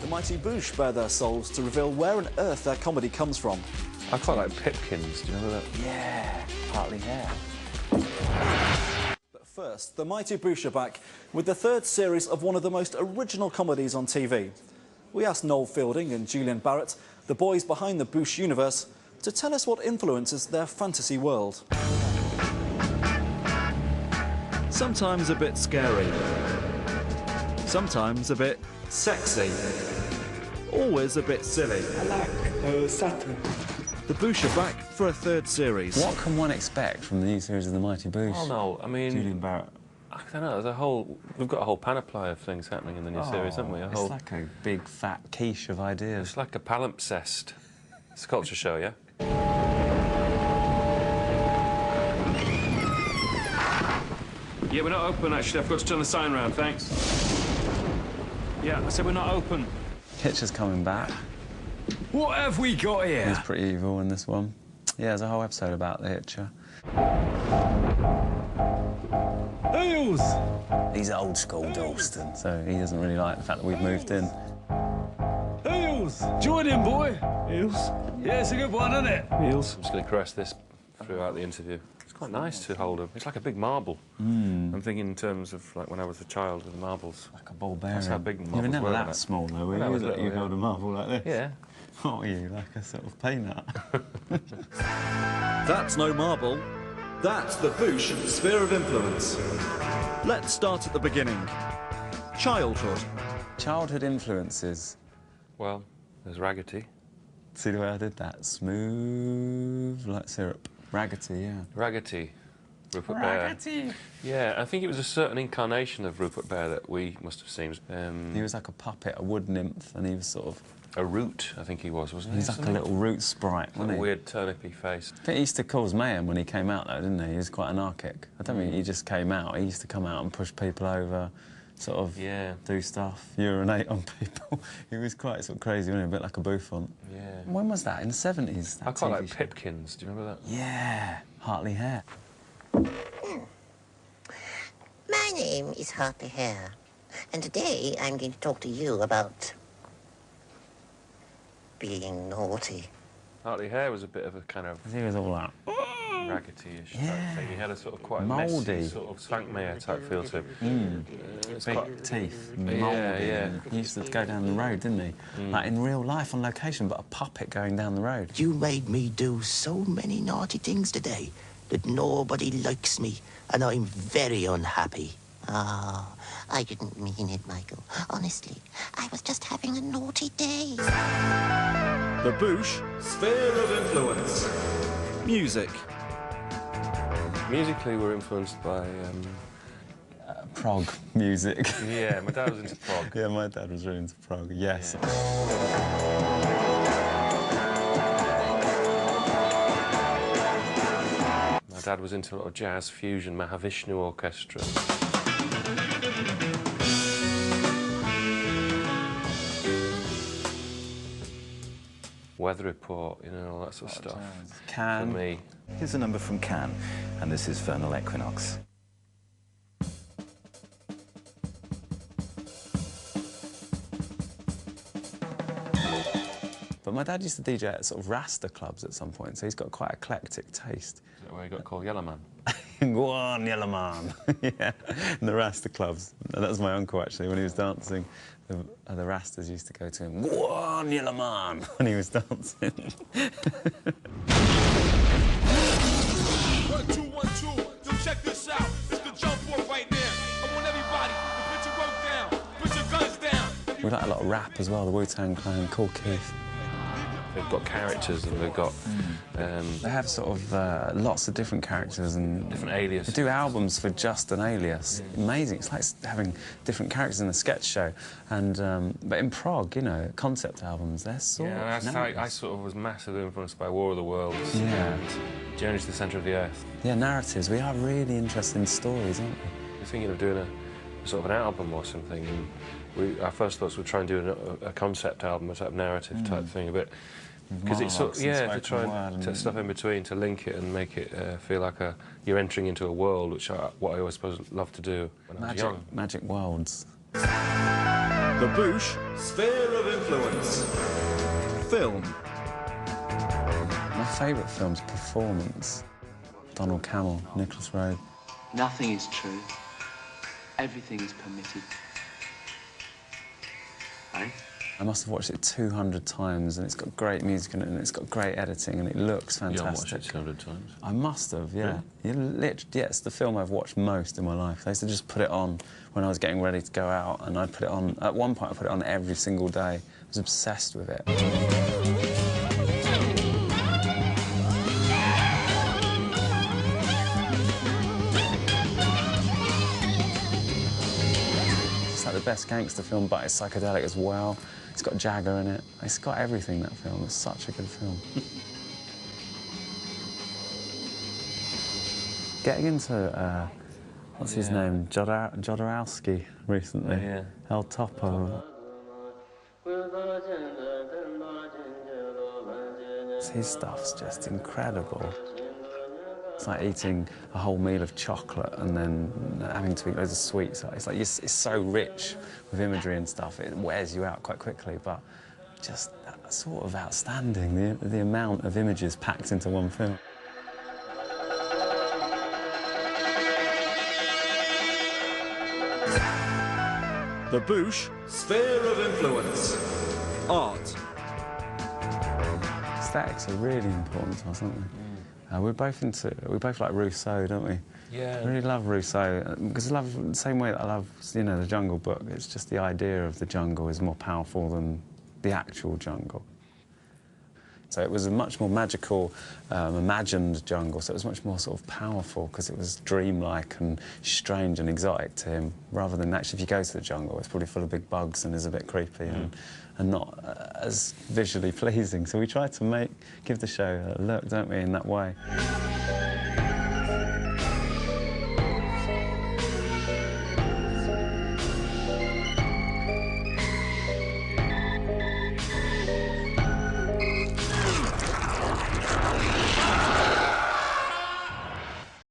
the Mighty Boosh bare their souls to reveal where on earth their comedy comes from. I quite like Pipkins, do you remember that? Yeah, partly hair. But first, the Mighty Boosh are back with the third series of one of the most original comedies on TV. We asked Noel Fielding and Julian Barrett, the boys behind the Boosh universe, to tell us what influences their fantasy world. Sometimes a bit scary. Sometimes a bit sexy. Always a bit silly. I like Saturn. The Boosh are back for a third series. What can one expect from the new series of the Mighty Boosh? Oh no, I mean, Julian Barrett. I don't know. We've got a whole panoply of things happening in the new series, haven't we? It's like a big fat quiche of ideas. It's like a palimpsest. It's a culture show, yeah. Yeah, we're not open, actually. I forgot to turn the sign round, thanks. Yeah, I said we're not open. Hitcher's coming back. What have we got here? He's pretty evil in this one. Yeah, there's a whole episode about the Hitcher. Eels! He's old school Dalston, so he doesn't really like the fact that we've moved in. Eels! Join in, boy! Eels? Yeah, it's a good one, isn't it? Eels. I'm just going to caress this throughout the interview. It's quite nice to hold them. It's like a big marble. I'm thinking in terms of like when I was a child with the marbles. Like a ball bearing. That's how big the You marbles were never were, that wasn't it? small, though, were When I you? was That little, you yeah. held a marble like this? Yeah. What were you, like a sort of peanut? That's no marble. That's the Boosh sphere of influence. Let's start at the beginning. Childhood. Childhood influences. Well, there's Raggety. See the way I did that? Smooth like syrup. Raggety, yeah. Raggety. Rupert Bear. Yeah, I think it was a certain incarnation of Rupert Bear that we must have seen. He was like a puppet, a wood nymph, and he was sort of... A root, I think he was, wasn't he? He's like a little root sprite, wasn't he? A weird turnipy face. I think he used to cause mayhem when he came out, though, didn't he? He was quite anarchic. I don't mean he just came out. He used to come out and push people over, sort of do stuff, urinate on people. He was quite sort of crazy, wasn't he? A bit like a bouffant. Yeah. When was that? In the 70s? I quite like Pipkins. Do you remember that? Yeah, Hartley Hare. My name is Hartley Hare, and today I'm going to talk to you about being naughty. Hartley Hare was a bit of a kind of He was all like... raggedy-ish type thing. He had a sort of quite Mouldy. messy, sort of Frank Mayer type feel to him. Big teeth, Yeah, mouldy. yeah. He used to go down the road, didn't he? Like in real life on location, but a puppet going down the road. You made me do so many naughty things today that nobody likes me, and I'm very unhappy. Ah, I didn't mean it, Michael. Honestly, I was just having a naughty day. The Boosh sphere of influence. Music. Musically, we're influenced by... Prog music. yeah, my dad was into prog. Yeah, my dad was really into prog, yes. Yeah. My dad was into a lot of jazz fusion, Mahavishnu Orchestra. Weather report, you know, all that sort of stuff. Can. For me. Here's a number from Cannes, and this is Vernal Equinox. But my dad used to DJ at sort of Rasta clubs at some point, so he's got quite eclectic taste. Is that where he got called Yellow Man? Go on, yellow man. Yeah, in the Rasta clubs. And that was my uncle, actually, when he was dancing. The Rastas used to go to him, go on, yellow man, when he was dancing. 1, 2, 1, 2. Yo, check this out. It's the jump off right there. I want everybody to put your rope down, put your guns down. We like a lot of rap as well, the Wu-Tang Clan, Cool Keith. They've got characters and they've got... They have sort of lots of different characters and... different aliases. They do albums for just an alias. Amazing. It's like having different characters in a sketch show. And, but in prog, you know, concept albums, they're sort of... Yeah, that's how I sort of was massively influenced by War of the Worlds and Journey to the Centre of the Earth. Yeah, narratives. We are really interested in stories, aren't we? We're thinking of doing a sort of an album or something, and our first thoughts were try and do a concept album, a type of narrative type thing, a bit... Because it's sort of, to try and to stuff in between, to link it and make it feel like you're entering into a world, which what I always supposed love to do when I was young. Magic worlds. The Boosh Sphere of influence. Film. My favourite film's Performance. Donald Camel, Nicholas Roeg. Nothing is true. Everything is permitted. Eh? I must have watched it 200 times, and it's got great music in it, and it's got great editing, and it looks fantastic. You haven't watched it 200 times? I must have, yeah. Really? Yeah, it's the film I've watched most in my life. I used to just put it on when I was getting ready to go out, and I'd put it on... At one point, I put it on every single day. I was obsessed with it. It's like the best gangster film, but it's psychedelic as well. It's got Jagger in it. It's got everything, that film. It's such a good film. Getting into, what's his name, Jodorowsky recently. Yeah. El Topo. His stuff's just incredible. It's like eating a whole meal of chocolate and then having to eat loads of sweets. It's like it's so rich with imagery and stuff. It wears you out quite quickly, but just sort of outstanding, the amount of images packed into one film. The Boosh Sphere of Influence. Art. Aesthetics are really important to us, aren't they? We both like Rousseau, don't we? Yeah. I really love Rousseau because I love the same way that I love, you know, the Jungle Book. It's just the idea of the jungle is more powerful than the actual jungle. So it was a much more magical, imagined jungle, so it was much more sort of powerful because it was dreamlike and strange and exotic to him, rather than actually, if you go to the jungle, it's probably full of big bugs and is a bit creepy and not as visually pleasing. So we tried to give the show a look, don't we, in that way.